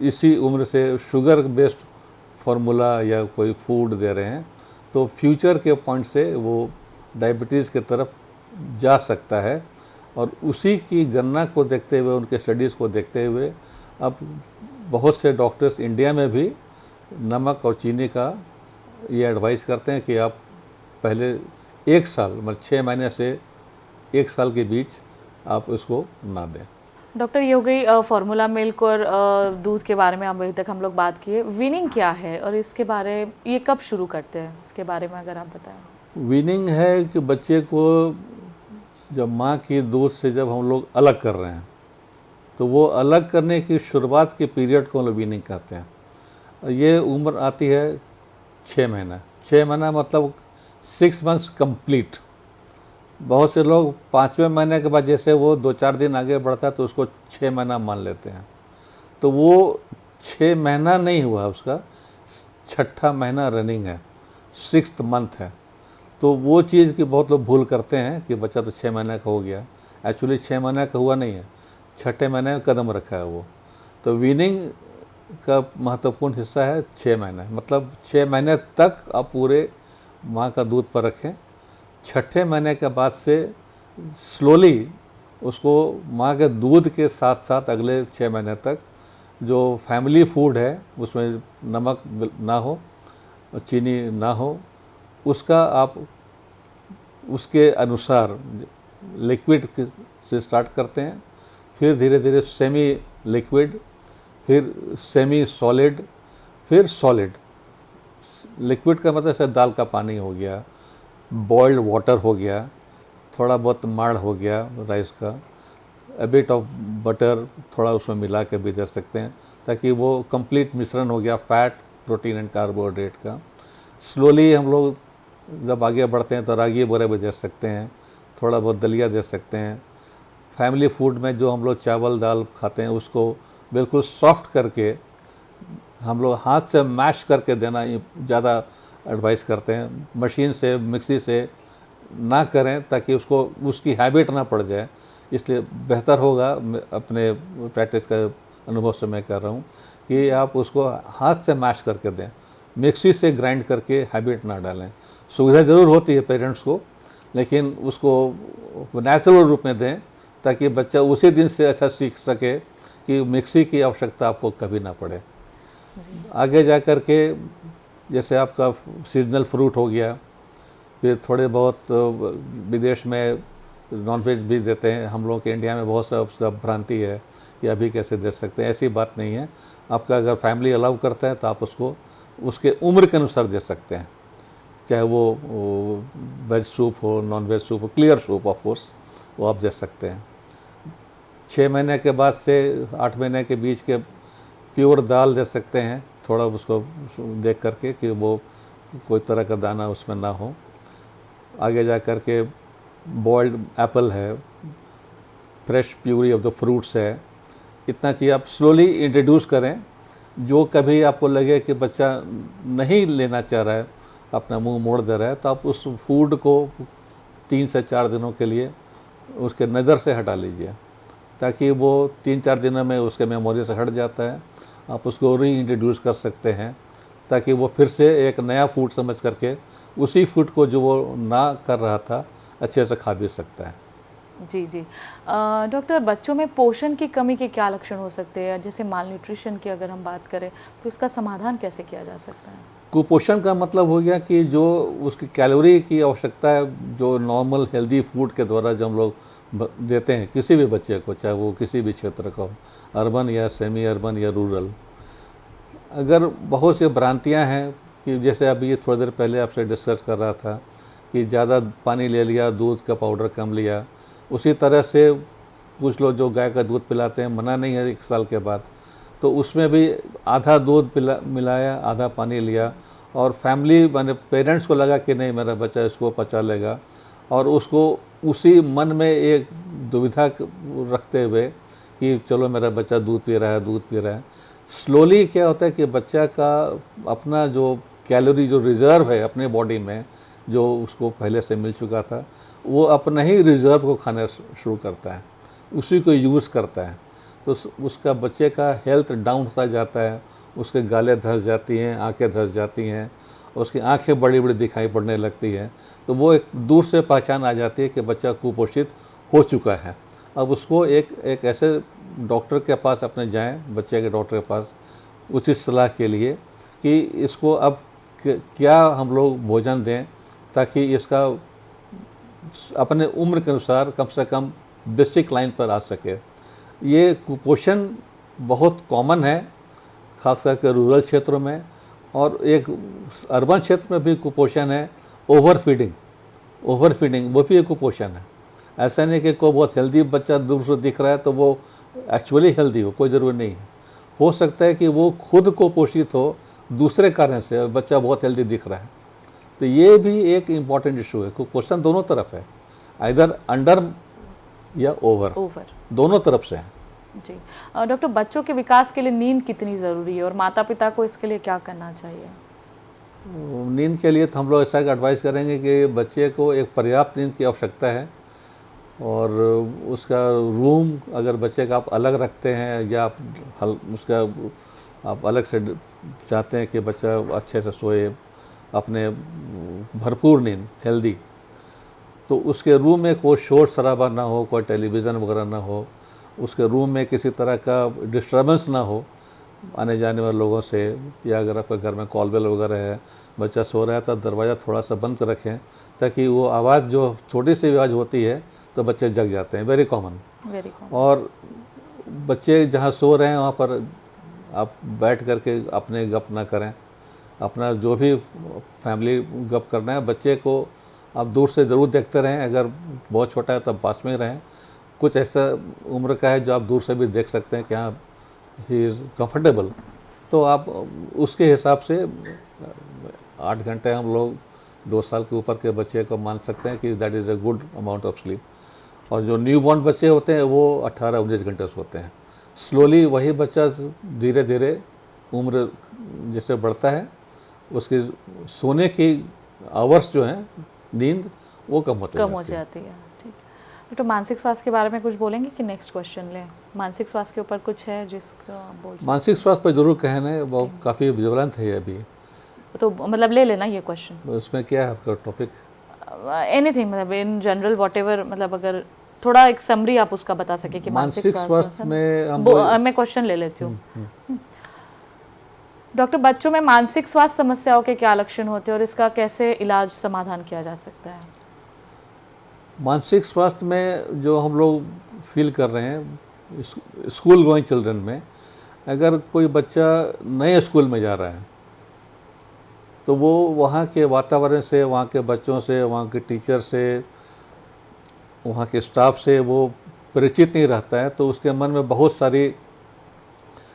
इसी उम्र से शुगर बेस्ड फार्मूला या कोई फूड दे रहे हैं तो फ्यूचर के पॉइंट से वो डायबिटीज़ की तरफ जा सकता है। और उसी की गणना को देखते हुए, उनके स्टडीज़ को देखते हुए अब बहुत से डॉक्टर्स इंडिया में भी नमक और चीनी का ये एडवाइस करते हैं कि आप पहले 1 साल, मतलब 6 महीने से 1 साल के बीच आप इसको ना दें। डॉक्टर, ये हो गई फार्मूला मिल्क और दूध के बारे में अभी तक हम लोग बात किए। वीनिंग क्या है और इसके बारे, ये कब शुरू करते हैं, इसके बारे में अगर आप बताएं। वीनिंग है कि बच्चे को जब माँ के दूध से जब हम लोग अलग कर रहे हैं तो वो अलग करने की शुरुआत के पीरियड को हम लोग वीनिंग कहते हैं। ये उम्र आती है 6 महीना। 6 महीना मतलब 6 मंथ्स कंप्लीट। बहुत से लोग 5वें महीने के बाद जैसे वो 2-4 दिन आगे बढ़ता है तो उसको 6 महीना मान लेते हैं, तो वो 6 महीना नहीं हुआ, उसका 6ठा महीना रनिंग है, 6th मंथ है। तो वो चीज़ की बहुत लोग भूल करते हैं कि बच्चा तो 6 महीने का हो गया, एक्चुअली 6 महीने का हुआ नहीं है, 6ठे महीने में कदम रखा है वो। तो वीनिंग का महत्वपूर्ण हिस्सा है 6 महीने, मतलब 6 महीने तक आप पूरे माँ का दूध पर रखें। 6ठे महीने के बाद से स्लोली उसको माँ के दूध के साथ साथ अगले 6 महीने तक जो फैमिली फूड है उसमें नमक ना हो, चीनी ना हो, उसका आप उसके अनुसार लिक्विड से स्टार्ट करते हैं, फिर धीरे धीरे सेमी लिक्विड, फिर सेमी सॉलिड, फिर सॉलिड। लिक्विड का मतलब जैसे दाल का पानी हो गया, बॉइल्ड वाटर हो गया, थोड़ा बहुत माड़ हो गया राइस का, अ बिट ऑफ बटर थोड़ा उसमें मिला के भी दे सकते हैं ताकि वो कंप्लीट मिश्रण हो गया फैट, प्रोटीन एंड कार्बोहाइड्रेट का। स्लोली हम लोग जब आगे बढ़ते हैं तो रागी बोरे भी दे सकते हैं, थोड़ा बहुत दलिया दे सकते हैं। फैमिली फूड में जो हम लोग चावल दाल खाते हैं उसको बिल्कुल सॉफ्ट करके हम लोग हाथ से मैश करके देना ज़्यादा एडवाइस करते हैं, मशीन से मिक्सी से ना करें ताकि उसको उसकी हैबिट ना पड़ जाए। इसलिए बेहतर होगा, अपने प्रैक्टिस का अनुभव से मैं कर रहा हूँ कि आप उसको हाथ से मैश करके दें, मिक्सी से ग्राइंड करके हैबिट ना डालें। सुविधा ज़रूर होती है पेरेंट्स को, लेकिन उसको नेचुरल रूप में दें ताकि बच्चा उसी दिन से ऐसा सीख सके कि मिक्सी की आवश्यकता आपको कभी ना पड़े। आगे जा कर के जैसे आपका सीजनल फ्रूट हो गया, फिर थोड़े बहुत विदेश में नॉनवेज भी देते हैं। हम लोग के इंडिया में बहुत सा उसका भ्रांति है कि अभी कैसे दे सकते हैं, ऐसी बात नहीं है। आपका अगर फैमिली अलाउ करता है तो आप उसको उसके उम्र के अनुसार दे सकते हैं, चाहे वो वेज सूप हो, नॉन वेज सूप हो, क्लियर सूप ऑफ कोर्स, वो आप दे सकते हैं। 6 महीने के बाद से 8 महीने के बीच के प्योर दाल दे सकते हैं, थोड़ा उसको देख करके कि वो कोई तरह का दाना उसमें ना हो। आगे जा कर के बॉइल्ड एप्पल है, fresh puree of the fruits है, इतना चीज़ आप स्लोली इंट्रोड्यूस करें। जो कभी आपको लगे कि बच्चा नहीं लेना चाह रहा है अपना मुंह मोड़ दे रहा है, तो आप उस फूड को 3 से 4 दिनों के लिए उसके नज़र से हटा लीजिए, ताकि वो 3-4 दिनों में उसके मेमोरी से हट जाता है। आप उसको री इंट्रोड्यूस कर सकते हैं, ताकि वो फिर से एक नया फूड समझ करके उसी फूड को जो वो ना कर रहा था अच्छे से खा भी सकता है। जी जी। डॉक्टर, बच्चों में पोषण की कमी के क्या लक्षण हो सकते हैं? जैसे माल न्यूट्रिशन की अगर हम बात करें तो इसका समाधान कैसे किया जा सकता है? कुपोषण का मतलब हो गया कि जो उसकी कैलोरी की आवश्यकता है, जो नॉर्मल हेल्दी फूड के द्वारा जो हम लोग देते हैं किसी भी बच्चे को, चाहे वो किसी भी क्षेत्र का हो, अर्बन या सेमी अर्बन या रूरल, अगर बहुत सी भ्रांतियां हैं कि जैसे अभी ये थोड़ी देर पहले आपसे डिस्कस कर रहा था कि ज़्यादा पानी ले लिया, दूध का पाउडर कम लिया, उसी तरह से कुछ लोग जो गाय का दूध पिलाते हैं, मना नहीं है 1 साल के बाद, तो उसमें भी आधा दूध मिलाया, आधा पानी लिया, और फैमिली माने पेरेंट्स को लगा कि नहीं मेरा बच्चा इसको पचा लेगा, और उसको उसी मन में एक दुविधा रखते हुए कि चलो मेरा बच्चा दूध पी रहा है, स्लोली क्या होता है कि बच्चा का अपना जो कैलोरी जो रिज़र्व है अपने बॉडी में, जो उसको पहले से मिल चुका था, वो अपना ही रिज़र्व को खाना शुरू करता है, उसी को यूज़ करता है। तो उसका बच्चे का हेल्थ डाउन होता जाता है, उसके गालें धंस जाती हैं, आंखें धंस जाती हैं, उसकी आंखें बड़ी बड़ी दिखाई पड़ने लगती हैं। तो वो एक दूर से पहचान आ जाती है कि बच्चा कुपोषित हो चुका है। अब उसको एक ऐसे डॉक्टर के पास अपने जाएं, बच्चे के डॉक्टर के पास, उचित सलाह के लिए कि इसको अब क्या हम लोग भोजन दें ताकि इसका अपने उम्र के अनुसार कम से कम बेसिक लाइन पर आ सके। ये कुपोषण बहुत कॉमन है, खास करके रूरल क्षेत्रों में, और एक अर्बन क्षेत्र में भी कुपोषण है। ओवर फीडिंग वो भी एक कुपोषण है। ऐसा नहीं कि कोई बहुत हेल्दी बच्चा दूर से दिख रहा है तो वो एक्चुअली हेल्दी हो, कोई ज़रूरी नहीं है। हो सकता है कि वो खुद को पोषित हो दूसरे कारण से और बच्चा बहुत हेल्दी दिख रहा है। तो ये भी एक इम्पॉर्टेंट इशू है। कुपोषण दोनों तरफ है, आइदर अंडर या ओवर, दोनों तरफ से है। जी डॉक्टर, बच्चों के विकास के लिए नींद कितनी ज़रूरी है और माता पिता को इसके लिए क्या करना चाहिए? नींद के लिए तो हम लोग ऐसा एडवाइस करेंगे कि बच्चे को एक पर्याप्त नींद की आवश्यकता है, और उसका रूम अगर बच्चे का आप अलग रखते हैं या आप अलग से चाहते हैं कि बच्चा अच्छे से सोए, अपने भरपूर नींद हेल्दी, तो उसके रूम में कोई शोर शराबा ना हो, कोई टेलीविज़न वगैरह ना हो, उसके रूम में किसी तरह का डिस्टर्बेंस ना हो आने जाने वाले लोगों से, या अगर आपके घर में कॉल बेल वगैरह है, बच्चा सो रहा है तो दरवाज़ा थोड़ा सा बंद कर रखें, ताकि वो आवाज़ जो छोटी सी आवाज़ होती है तो बच्चे जग जाते हैं, वेरी कॉमन। और बच्चे जहाँ सो रहे हैं वहाँ पर आप बैठ करके अपने गप ना करें, अपना जो भी फैमिली गप करना है बच्चे को आप दूर से ज़रूर देखते रहें। अगर बहुत छोटा है तब पास में ही रहें। कुछ ऐसा उम्र का है जो आप दूर से भी देख सकते हैं कि हाँ ही इज़ कंफर्टेबल, तो आप उसके हिसाब से 8 घंटे हम लोग 2 साल के ऊपर के बच्चे को मान सकते हैं कि that is a good amount of sleep. और जो न्यू बॉर्न बच्चे होते हैं वो 18-19 घंटे सोते हैं। स्लोली वही बच्चा धीरे धीरे उम्र जैसे बढ़ता है उसकी सोने की आवर्स जो हैं नींद वो कम हो जाती है। ठीक। तो मानसिक स्वास्थ्य के बारे में कुछ बोलेंगे कि नेक्स्ट क्वेश्चन लें? मानसिक स्वास्थ्य के ऊपर कुछ है जिसका बोल सकते? मानसिक स्वास्थ्य पर जरूर कहना है, वो काफ़ी विवलंत है अभी, तो मतलब ले लेना ये क्वेश्चन। उसमें क्या है आपका टॉपिक? एनीथिंग, मतलब इन जनरल व्हाटएवर, मतलब अगर थोड़ा एक समरी आप उसका बता सके कि मानसिक स्वास्थ्य में मैं क्वेश्चन ले लेती हूँ। डॉक्टर, बच्चों में मानसिक स्वास्थ्य समस्याओं के क्या लक्षण होते हैं और इसका कैसे इलाज समाधान किया जा सकता है? मानसिक स्वास्थ्य में जो हम लोग फील कर रहे हैं स्कूल गोइंग चिल्ड्रन में, अगर कोई बच्चा नए स्कूल में जा रहा है तो वो वहाँ के वातावरण से, वहाँ के बच्चों से, वहाँ के टीचर से, वहाँ के स्टाफ से वो परिचित नहीं रहता है, तो उसके मन में बहुत सारी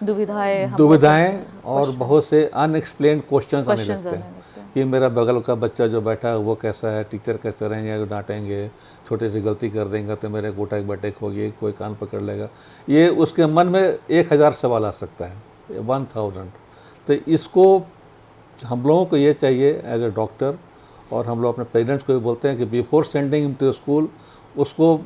दुविधाएं और बहुत से अनएक्सप्लेन्ड क्वेश्चंस आने लगते हैं कि मेरा बगल का बच्चा जो बैठा है वो कैसा है, टीचर कैसे रहेंगे, डांटेंगे, छोटे सी गलती कर देंगे तो मेरे गोटा बैठक होगी, कोई कान पकड़ लेगा। ये उसके मन में 1000 सवाल आ सकता है, 1000। तो इसको हम लोगों को ये चाहिए एज ए डॉक्टर, और हम लोग अपने पेरेंट्स को भी बोलते हैं कि before sending him to school उसको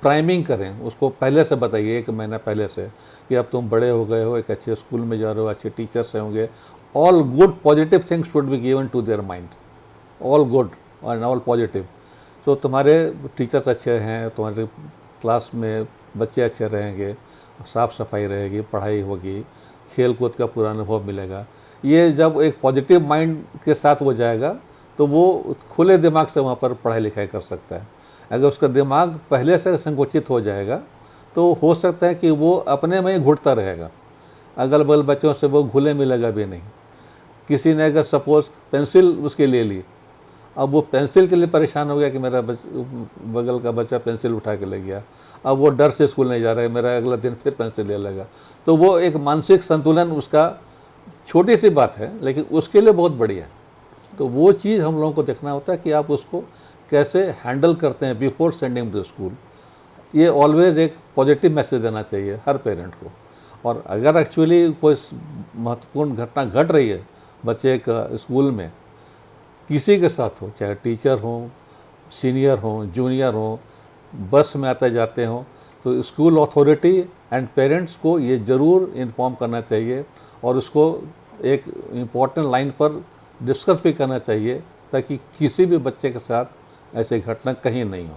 प्राइमिंग करें, उसको पहले से बताइए, 1 महीना पहले से, कि अब तुम बड़े हो गए हो, एक अच्छे स्कूल में जा रहे हो, अच्छे टीचर्स होंगे, all good positive things should be given to their mind, all good and all positive. So तुम्हारे टीचर्स अच्छे हैं, तुम्हारे क्लास में बच्चे अच्छे रहेंगे, साफ़ सफाई रहेगी, पढ़ाई होगी, खेल कूद का पूरा अनुभव मिलेगा। ये जब एक पॉजिटिव माइंड के साथ वो जाएगा तो वो खुले दिमाग से वहाँ पर पढ़ाई लिखाई कर सकता है। अगर उसका दिमाग पहले से संकुचित हो जाएगा तो हो सकता है कि वो अपने में ही घुटता रहेगा, अगल बगल बच्चों से वो घुले मिलेगा भी नहीं। किसी ने अगर सपोज़ पेंसिल उसके ले ली, अब वो पेंसिल के लिए परेशान हो गया कि मेरा बगल का बच्चा पेंसिल उठा के ले गया, अब वो डर से स्कूल नहीं जा रहा है, मेरा अगला दिन फिर पेंसिल ले लेगा। तो वो एक मानसिक संतुलन, उसका छोटी सी बात है लेकिन उसके लिए बहुत बड़ी है। तो वो चीज़ हम लोगों को देखना होता है कि आप उसको कैसे हैंडल करते हैं बिफोर सेंडिंग टू स्कूल। ये ऑलवेज एक पॉजिटिव मैसेज देना चाहिए हर पेरेंट को। और अगर एक्चुअली कोई महत्वपूर्ण घटना घट रही है बच्चे का स्कूल में, किसी के साथ हो, चाहे टीचर हो, सीनियर हो, जूनियर हो, बस में आते जाते हों, तो स्कूल अथॉरिटी एंड पेरेंट्स को ये ज़रूर इन्फॉर्म करना चाहिए और उसको एक इम्पॉर्टेंट लाइन पर डिस्कस भी करना चाहिए ताकि किसी भी बच्चे के साथ ऐसी घटना कहीं नहीं हो।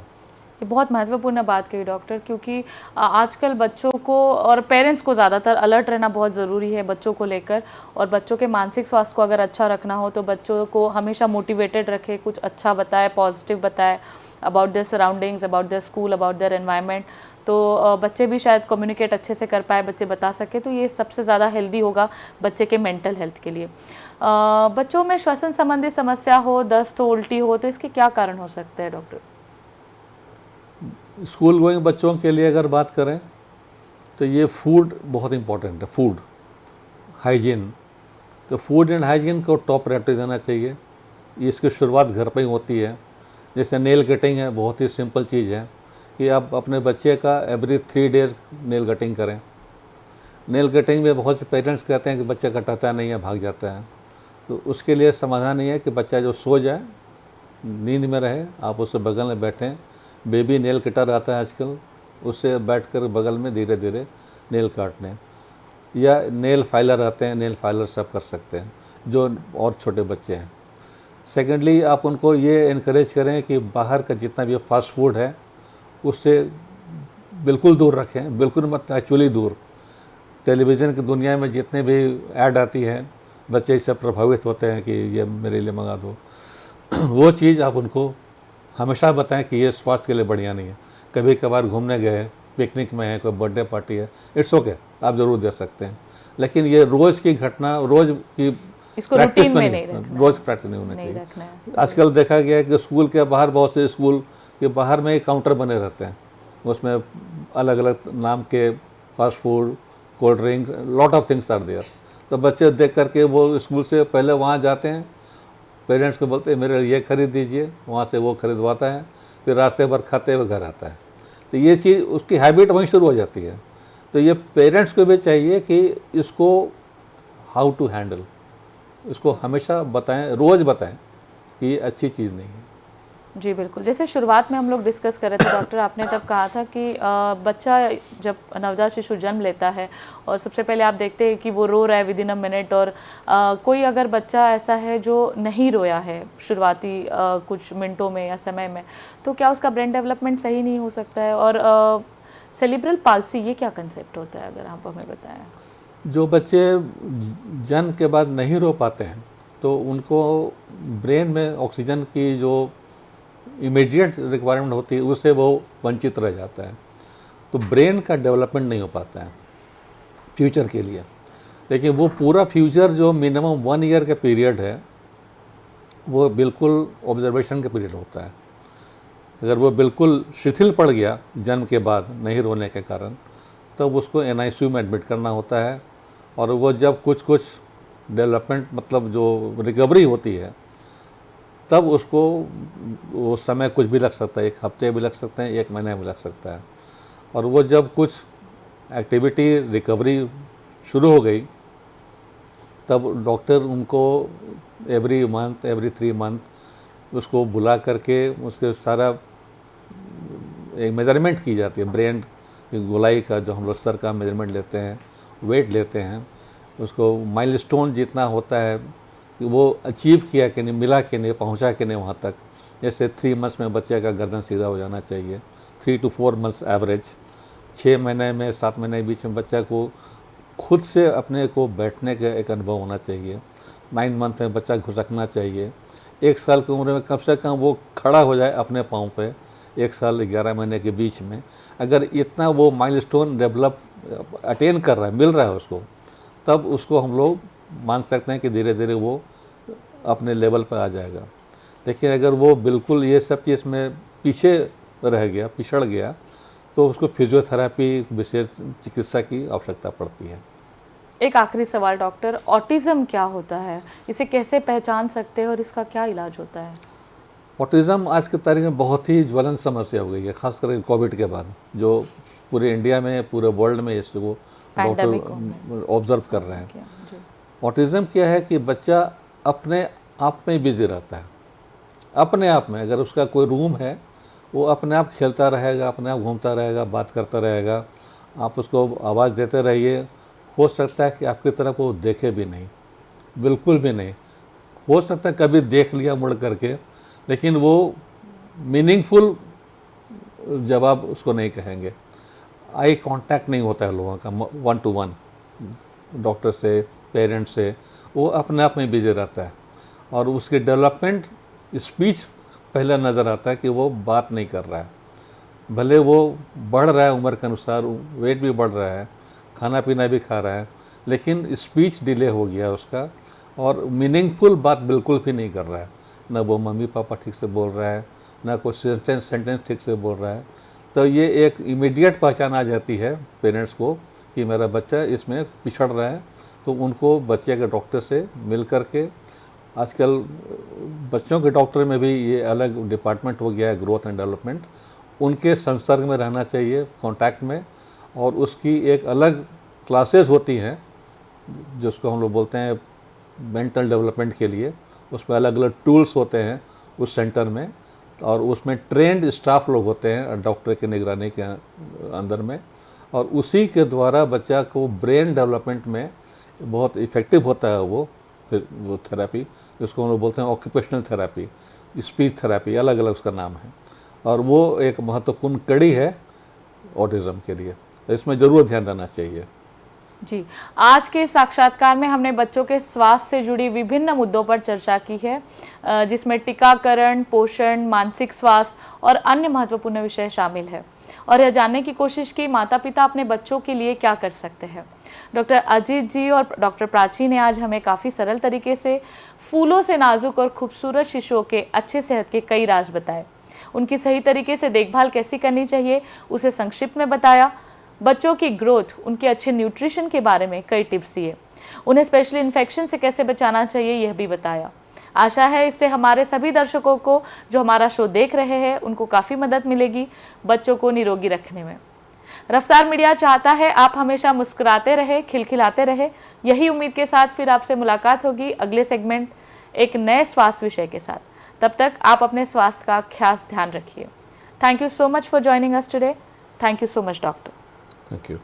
ये बहुत महत्वपूर्ण बात कही डॉक्टर, क्योंकि आजकल बच्चों को और पेरेंट्स को ज़्यादातर अलर्ट रहना बहुत ज़रूरी है बच्चों को लेकर। और बच्चों के मानसिक स्वास्थ्य को अगर अच्छा रखना हो तो बच्चों को हमेशा मोटिवेटेड रखे, कुछ अच्छा बताए, पॉजिटिव बताए about their surroundings, about their school, about their environment. तो बच्चे भी शायद कम्युनिकेट अच्छे से कर पाए, बच्चे बता सके, तो ये सबसे ज़्यादा हेल्दी होगा बच्चे के मेंटल हेल्थ के लिए। बच्चों में श्वसन संबंधी समस्या हो, दस्त हो, उल्टी हो, तो इसके क्या कारण हो सकते हैं डॉक्टर? स्कूल गोइंग बच्चों के लिए अगर बात करें तो ये फूड बहुत इम्पोर्टेंट है, फूड हाइजीन। तो फूड एंड हाइजीन को टॉप प्रायोरिटी देना चाहिए। इसकी शुरुआत घर पर ही होती है। जैसे नेल कटिंग है, बहुत ही सिंपल चीज़ है कि आप अपने बच्चे का एवरी 3 डेज़ नेल कटिंग करें। नेल कटिंग में बहुत से पेरेंट्स कहते हैं कि बच्चा कटाता नहीं है, भाग जाता है। तो उसके लिए समाधान ये है कि बच्चा जो सो जाए, नींद में रहे, आप उससे बगल में बैठें। बेबी नेल कटर आता है आजकल, उससे बैठकर बगल में धीरे धीरे नेल काटने, या नेल फाइलर आते हैं, नेल फाइलर सब कर सकते हैं जो और छोटे बच्चे हैं। सेकेंडली, आप उनको ये इनक्रेज करें कि बाहर का जितना भी फास्ट फूड है उससे बिल्कुल दूर रखें, बिल्कुल मत, एक्चुअली दूर। टेलीविज़न की दुनिया में जितने भी ऐड आती है, बच्चे इससे प्रभावित होते हैं कि ये मेरे लिए मंगा दो। वो चीज़ आप उनको हमेशा बताएं कि ये स्वास्थ्य के लिए बढ़िया नहीं है। कभी कभार घूमने गए, पिकनिक में है, कोई बर्थडे पार्टी है, इट्स ओके, आप ज़रूर दे सकते हैं। लेकिन ये रोज़ की घटना, रोज़ की इसको प्रैक्टिस रूटीन में नहीं नहीं, रोज़ प्रैक्टिस नहीं होनी नहीं चाहिए। रखना है। आजकल देखा गया है कि स्कूल के बाहर, बहुत से स्कूल के बाहर में ही काउंटर बने रहते हैं, उसमें अलग अलग नाम के fast food, cold drink, lot of things are there. तो बच्चे देख करके वो स्कूल से पहले वहाँ जाते हैं, पेरेंट्स को बोलते हैं मेरे ये खरीद दीजिए, वहाँ से वो खरीदवाता है, फिर रास्ते भर खाते हुए घर आता है। तो ये चीज़, उसकी हैबिट वहीं शुरू हो जाती है। तो ये पेरेंट्स को भी चाहिए कि इसको हाउ टू हैंडल, इसको हमेशा बताएं, रोज़ बताएं कि ये अच्छी चीज़ नहीं है। जी बिल्कुल, जैसे शुरुआत में हम लोग डिस्कस कर रहे थे डॉक्टर, आपने तब कहा था कि बच्चा जब नवजात शिशु जन्म लेता है और सबसे पहले आप देखते हैं कि वो रो रहा है विदिन अ मिनट, और कोई अगर बच्चा ऐसा है जो नहीं रोया है शुरुआती कुछ मिनटों में या समय में, तो क्या उसका ब्रेन डेवलपमेंट सही नहीं हो सकता है? और सेरिब्रल पाल्सी ये क्या कंसेप्ट होता है, अगर आप हमें बताएं। जो बच्चे जन्म के बाद नहीं रो पाते हैं तो उनको ब्रेन में ऑक्सीजन की जो इमीडिएट रिक्वायरमेंट होती है उससे वो वंचित रह जाता है। तो ब्रेन का डेवलपमेंट नहीं हो पाता है फ्यूचर के लिए। लेकिन वो पूरा फ्यूचर जो मिनिमम 1 ईयर का पीरियड है वो बिल्कुल ऑब्जर्वेशन का पीरियड होता है। अगर वो बिल्कुल शिथिल पड़ गया जन्म के बाद नहीं रोने के कारण, तब उसको NICU में एडमिट करना होता है। और वो जब कुछ डेवलपमेंट, मतलब जो रिकवरी होती है, तब उसको वो समय कुछ भी लग सकता है, 1 हफ्ते भी लग सकते हैं, 1 महीना भी लग सकता है। और वो जब कुछ एक्टिविटी रिकवरी शुरू हो गई, तब डॉक्टर उनको एवरी मंथ, एवरी 3 मंथ उसको बुला करके उसके सारा एक मेजरमेंट की जाती है। ब्रेन की गोलाई का जो हम लोग सर का मेजरमेंट लेते हैं, वेट लेते हैं, उसको माइलस्टोन जितना होता है कि वो अचीव किया कि नहीं, मिला कि नहीं, पहुंचा कि नहीं वहाँ तक। जैसे 3 मंथ्स में बच्चे का गर्दन सीधा हो जाना चाहिए, 3 to 4 मंथ्स एवरेज। 6 महीने में, 7 महीने के बीच में बच्चा को खुद से अपने को बैठने का एक अनुभव होना चाहिए। 9 मंथ में बच्चा घुसकना चाहिए। 1 साल की उम्र में कम से कम वो खड़ा हो जाए अपने पाँव पे। 1 साल 11 महीने के बीच में अगर इतना वो माइलस्टोन डेवलप अटेन कर रहा है, मिल रहा है उसको, तब उसको हम लोग मान सकते हैं कि धीरे धीरे वो अपने लेवल पर आ जाएगा। लेकिन अगर वो बिल्कुल ये सब चीज़ में पीछे रह गया, पिछड़ गया, तो उसको फिजियोथेरेपी, विशेष चिकित्सा की आवश्यकता पड़ती है। एक आखिरी सवाल डॉक्टर, ऑटिज्म क्या होता है, इसे कैसे पहचान सकते हैं और इसका क्या इलाज होता है? ऑटिज़म आज की तारीख में बहुत ही ज्वलन समस्या हो गई है, खासकर कोविड के बाद, जो पूरे इंडिया में, पूरे वर्ल्ड में इसको डॉक्टर ऑब्जर्व कर रहे हैं। ऑटिज़म क्या है कि बच्चा अपने आप में बिजी रहता है, अपने आप में। अगर उसका कोई रूम है, वो अपने आप खेलता रहेगा, अपने आप घूमता रहेगा, बात करता रहेगा। आप उसको आवाज़ देते रहिए, हो सकता है कि आपकी तरफ वो देखे भी नहीं, बिल्कुल भी नहीं। हो सकता है कभी देख लिया मुड़ करके, लेकिन वो मीनिंगफुल जवाब उसको नहीं कहेंगे। आई कांटेक्ट नहीं होता है लोगों का 1 to 1 डॉक्टर से, पेरेंट्स से। वो अपने आप में बिजी रहता है और उसकी डेवलपमेंट, स्पीच पहले नज़र आता है कि वो बात नहीं कर रहा है। भले वो बढ़ रहा है उम्र के अनुसार, वेट भी बढ़ रहा है, खाना पीना भी खा रहा है, लेकिन स्पीच डिले हो गया उसका और मीनिंगफुल बात बिल्कुल भी नहीं कर रहा है। ना वो मम्मी पापा ठीक से बोल रहा है, ना कोई सेंटेंस ठीक से बोल रहा है। तो ये एक इमीडिएट पहचान आ जाती है पेरेंट्स को कि मेरा बच्चा इसमें पिछड़ रहा है। तो उनको बच्चे के डॉक्टर से मिल कर के, आजकल बच्चों के डॉक्टर में भी ये अलग डिपार्टमेंट हो गया है, ग्रोथ एंड डेवलपमेंट, उनके संसर्ग में रहना चाहिए, कांटेक्ट में। और उसकी एक अलग क्लासेस होती हैं जिसको हम लोग बोलते हैं मेंटल डेवलपमेंट के लिए। उसमें अलग अलग टूल्स होते हैं उस सेंटर में, और उसमें ट्रेंड स्टाफ लोग होते हैं डॉक्टर की निगरानी के अंदर में। और उसी के द्वारा बच्चा को ब्रेन डेवलपमेंट में बहुत इफ़ेक्टिव होता है वो थेरेपी, जिसको हम लोग बोलते हैं ऑक्यूपेशनल थेरेपी, स्पीच थेरेपी, अलग अलग उसका नाम है। और वो एक महत्वपूर्ण कड़ी है ऑटिज़म के लिए, इसमें ज़रूर ध्यान देना चाहिए। जी, आज के साक्षात्कार में हमने बच्चों के स्वास्थ्य से जुड़ी विभिन्न मुद्दों पर चर्चा की है, जिसमें टीकाकरण, पोषण, मानसिक स्वास्थ्य और अन्य महत्वपूर्ण विषय शामिल है। और यह जानने की कोशिश की माता पिता अपने बच्चों के लिए क्या कर सकते हैं। डॉक्टर अजीत जी और डॉक्टर प्राची ने आज हमें काफ़ी सरल तरीके से फूलों से नाजुक और खूबसूरत शिशुओं के अच्छे सेहत के कई राज बताए। उनकी सही तरीके से देखभाल कैसी करनी चाहिए उसे संक्षिप्त में बताया। बच्चों की ग्रोथ, उनके अच्छे न्यूट्रिशन के बारे में कई टिप्स दिए। उन्हें स्पेशली इन्फेक्शन से कैसे बचाना चाहिए यह भी बताया। आशा है इससे हमारे सभी दर्शकों को जो हमारा शो देख रहे हैं उनको काफ़ी मदद मिलेगी बच्चों को निरोगी रखने में। रफ्तार मीडिया चाहता है आप हमेशा मुस्कुराते रहे, खिलखिलाते रहे। यही उम्मीद के साथ फिर आपसे मुलाकात होगी अगले सेगमेंट एक नए स्वास्थ्य विषय के साथ। तब तक आप अपने स्वास्थ्य का खास ध्यान रखिए। Thank you so much for joining us today. Thank you so much doctor. Thank you.